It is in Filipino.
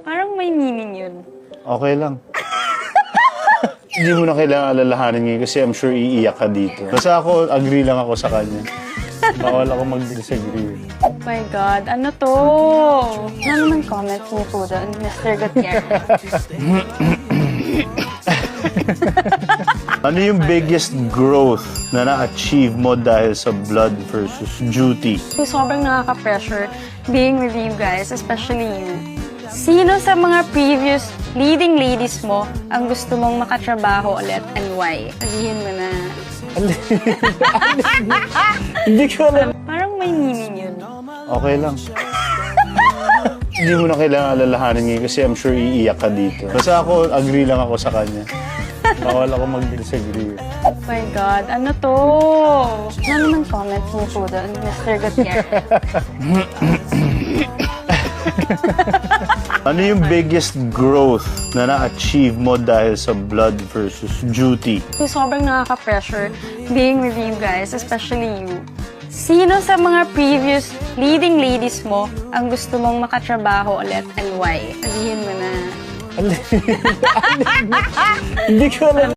Parang may meaning yun. Okay lang. Hindi mo na kailangan alalahanin ngayon kasi I'm sure iiyak ka dito. Basta ako, agree lang ako sa kanya. Bawal ako mag-disagree. Oh my God, ano to? Ano naman comments niyo po doon, Mr. Gutierrez? Ano yung biggest growth na na-achieve mo dahil sa blood versus duty? Sobrang nakaka-pressure being with you guys, especially you. Sino sa mga previous leading ladies mo ang gusto mong makatrabaho ulit and why? Sabihin mo na. Hindi ko alam. Parang may meaning yun. Okay lang. Hindi mo na kailangan alalahanin ngayon kasi I'm sure iiyak ka dito. Basta ako, agree lang ako sa kanya. Bawal ako mag-disagree. Oh my God, ano to? Ano naman comments niyo po doon, Mr. Gutierrez? Ano yung biggest growth na na-achieve mo dahil sa blood versus duty? Sobrang nakaka-pressure being with you guys, especially you. Sino sa mga previous leading ladies mo ang gusto mong makatrabaho ulit and why? Sabihin mo na. Hindi ko alam.